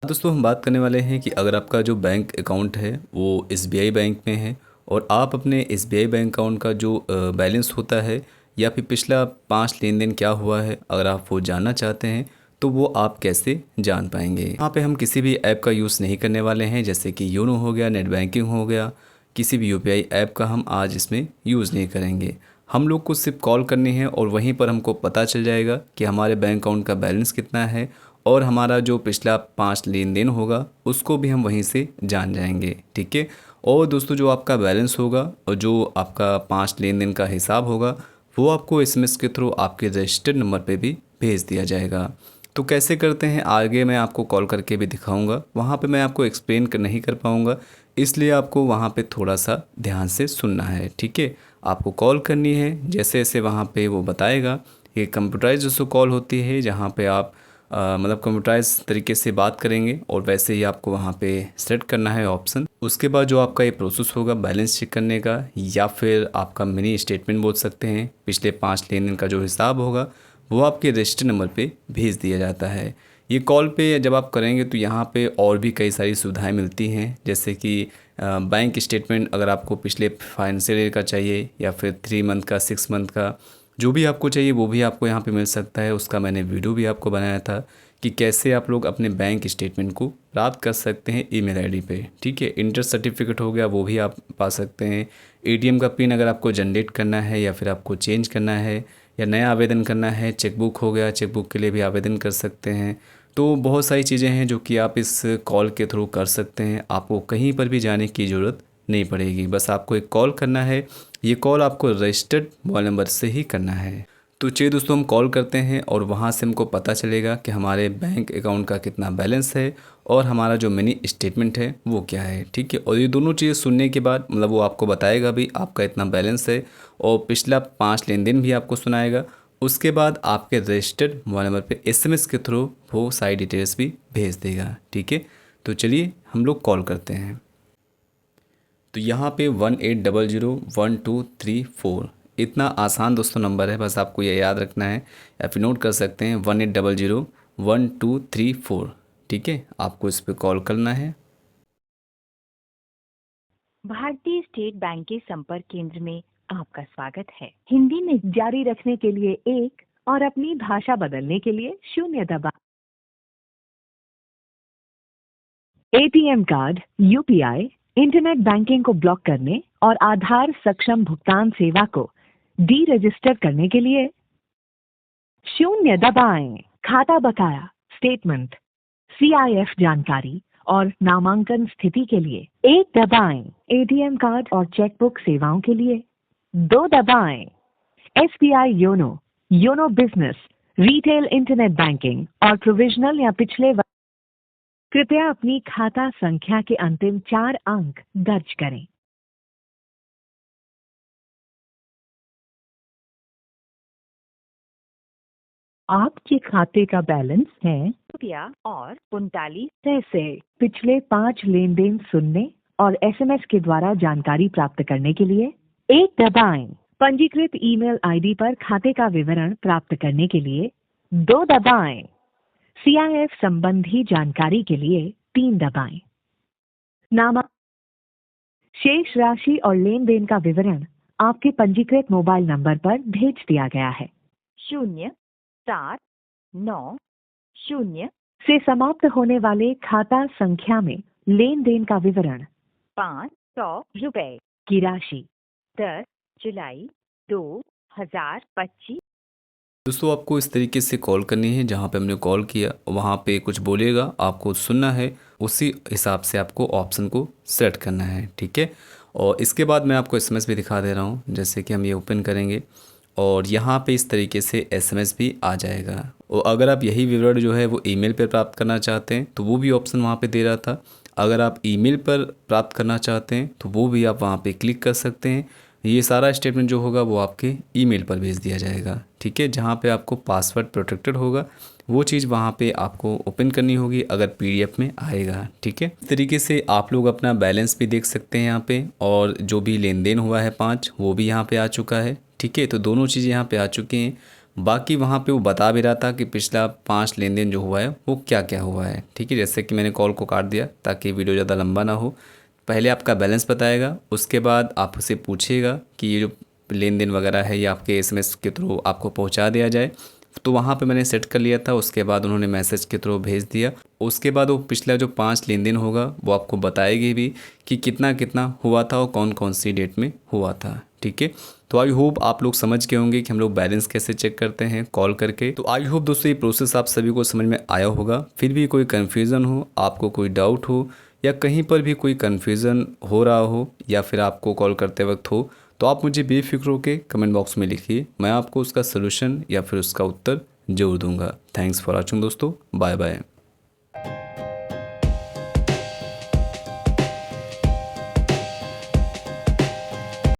दोस्तों हम बात करने वाले हैं कि अगर आपका जो बैंक अकाउंट है वो एसबीआई बैंक में है और आप अपने एसबीआई बैंक अकाउंट का जो बैलेंस होता है या फिर पिछला 5 लेन देन क्या हुआ है, अगर आप वो जानना चाहते हैं तो वो आप कैसे जान पाएंगे। यहाँ पे हम किसी भी ऐप का यूज़ नहीं करने वाले हैं, जैसे कि योनो हो गया, नेट बैंकिंग हो गया, किसी भी यूपीआई ऐप का हम आज इसमें यूज़ नहीं करेंगे। हम लोग को सिर्फ कॉल करनी है और वहीं पर हमको पता चल जाएगा कि हमारे बैंक अकाउंट का बैलेंस कितना है और हमारा जो पिछला 5 लेन देन होगा उसको भी हम वहीं से जान जाएंगे। ठीक है। और दोस्तों जो आपका बैलेंस होगा और जो आपका 5 लेन देन का हिसाब होगा वो आपको एसएमएस के थ्रू आपके रजिस्टर्ड नंबर पे भी भेज दिया जाएगा। तो कैसे करते हैं आगे मैं आपको कॉल करके भी दिखाऊंगा, वहाँ पे मैं आपको एक्सप्लेन नहीं कर पाऊँगा, इसलिए आपको वहाँ पे थोड़ा सा ध्यान से सुनना है। ठीक है। आपको कॉल करनी है, जैसे जैसे वहाँ पे वो बताएगा। ये कंप्यूटराइज दोस्तों कॉल होती है जहाँ पे आप मतलब कंप्यूटराइज तरीके से बात करेंगे और वैसे ही आपको वहाँ पे सेट करना है ऑप्शन। उसके बाद जो आपका ये प्रोसेस होगा बैलेंस चेक करने का या फिर आपका मिनी स्टेटमेंट बोल सकते हैं, पिछले 5 लेन देन का जो हिसाब होगा वो आपके रजिस्टर नंबर पे भेज दिया जाता है। ये कॉल पे जब आप करेंगे तो यहाँ पे और भी कई सारी सुविधाएं मिलती हैं, जैसे कि बैंक स्टेटमेंट अगर आपको पिछले फाइनेंशियल ईयर का चाहिए या फिर 3 मंथ का, 6 मंथ का, जो भी आपको चाहिए वो भी आपको यहाँ पे मिल सकता है। उसका मैंने वीडियो भी आपको बनाया था कि कैसे आप लोग अपने बैंक स्टेटमेंट को प्राप्त कर सकते हैं ईमेल आईडी पे। ठीक है। इंटरेस्ट सर्टिफिकेट हो गया वो भी आप पा सकते हैं। एटीएम का पिन अगर आपको जनरेट करना है या फिर आपको चेंज करना है या नया आवेदन करना है, चेकबुक हो गया, चेकबुक के लिए भी आवेदन कर सकते हैं। तो बहुत सारी चीज़ें हैं जो कि आप इस कॉल के थ्रू कर सकते हैं। आपको कहीं पर भी जाने की ज़रूरत नहीं पड़ेगी, बस आपको एक कॉल करना है। ये कॉल आपको रजिस्टर्ड मोबाइल नंबर से ही करना है। तो चलिए दोस्तों हम कॉल करते हैं और वहाँ से हमको पता चलेगा कि हमारे बैंक अकाउंट का कितना बैलेंस है और हमारा जो मिनी स्टेटमेंट है वो क्या है। ठीक है। और ये दोनों चीज़ें सुनने के बाद मतलब वो आपको बताएगा भी आपका इतना बैलेंस है और पिछला 5 लेन देन भी आपको सुनाएगा। उसके बाद आपके रजिस्टर्ड मोबाइल नंबर पे एसएमएस के थ्रू वो सारी डिटेल्स भी भेज देगा। ठीक है। तो चलिए हम लोग कॉल करते हैं। तो यहाँ पे 18001234 इतना आसान दोस्तों नंबर है, बस आपको ये याद रखना है या फिर नोट कर सकते हैं 18001234। ठीक है। आपको इस पर कॉल करना है। भारतीय स्टेट बैंक के संपर्क केंद्र में आपका स्वागत है। हिंदी में जारी रखने के लिए 1 और अपनी भाषा बदलने के लिए 0 दबाएं। ATM card, UPI, internet banking को ब्लॉक करने और आधार सक्षम भुगतान सेवा को डी रजिस्टर करने के लिए 0 दबाएं। खाता बकाया, स्टेटमेंट, सीआईएफ जानकारी और नामांकन स्थिति के लिए 1 दबाएं। एटीएम कार्ड और चेकबुक सेवाओं के लिए 2 दबाएं। SBI YONO, YONO business, retail internet banking और प्रोविजनल या पिछले कृपया अपनी खाता संख्या के अंतिम 4 अंक दर्ज करें। आपके खाते का बैलेंस है रुपया और 39 पैसे। पिछले 5 लेन देन सुनने और एसएमएस के द्वारा जानकारी प्राप्त करने के लिए 1 दबाएं। पंजीकृत ईमेल आईडी पर खाते का विवरण प्राप्त करने के लिए 2 दबाएं। सीआईएफ संबंधी जानकारी के लिए 3 दबाएं। नामा शेष राशि और लेन देन का विवरण आपके पंजीकृत मोबाइल नंबर पर भेज दिया गया है। 0790 से समाप्त होने वाले खाता संख्या में लेन देन का विवरण 500 रुपए की राशि 10 जुलाई 2025। दोस्तों आपको इस तरीके से कॉल करनी है, जहाँ पे हमने कॉल किया वहाँ पे कुछ बोलेगा, आपको सुनना है, उसी हिसाब से आपको ऑप्शन को सेलेक्ट करना है। ठीक है। और इसके बाद मैं आपको एसएमएस भी दिखा दे रहा हूँ, जैसे कि हम ये ओपन करेंगे और यहाँ पे इस तरीके से एसएमएस भी आ जाएगा। और अगर आप यही विवरण जो है वो ईमेल पर प्राप्त करना चाहते हैं तो वो भी ऑप्शन वहाँ पे दे रहा था। अगर आप ईमेल पर प्राप्त करना चाहते हैं तो वो भी आप वहाँ पे क्लिक कर सकते हैं। ये सारा स्टेटमेंट जो होगा वो आपके ईमेल पर भेज दिया जाएगा। ठीक है। जहाँ पे आपको पासवर्ड प्रोटेक्टेड होगा वो चीज़ वहाँ पे आपको ओपन करनी होगी अगर पीडीएफ में आएगा। ठीक है। इस तरीके से आप लोग अपना बैलेंस भी देख सकते हैं यहाँ पे, और जो भी लेन देन हुआ है 5 वो भी यहाँ पे आ चुका है। ठीक है। तो दोनों चीज़ें यहाँ पे आ चुकी हैं। बाकी वहाँ पे वो बता भी रहा था कि पिछला 5 लेन देन जो हुआ है वो क्या क्या हुआ है। ठीक है, जैसे कि मैंने कॉल को काट दिया ताकि वीडियो ज़्यादा लंबा ना हो। पहले आपका बैलेंस बताएगा, उसके बाद आप उसे पूछिएगा कि ये जो लेन देन वगैरह है ये आपके एसएमएस के थ्रू आपको पहुंचा दिया जाए। तो वहाँ पे मैंने सेट कर लिया था, उसके बाद उन्होंने मैसेज के थ्रू भेज दिया। उसके बाद वो पिछला जो 5 लेन देन होगा वो आपको बताएगी भी कि कितना कितना हुआ था और कौन कौन सी डेट में हुआ था। ठीक है, तो आई होप आप लोग समझ गए होंगे कि हम लोग बैलेंस कैसे चेक करते हैं कॉल करके। तो आई होप दोस्तों ये प्रोसेस आप सभी को समझ में आया होगा। फिर भी कोई कन्फ्यूज़न हो, आपको कोई डाउट हो या कहीं पर भी कोई कन्फ्यूज़न हो रहा हो या फिर आपको कॉल करते वक्त हो, तो आप मुझे बेफिक्र होकर कमेंट बॉक्स में लिखिए, मैं आपको उसका सलूशन या फिर उसका उत्तर ज़रूर दूंगा। थैंक्स फॉर वॉचिंग दोस्तों, बाय बाय।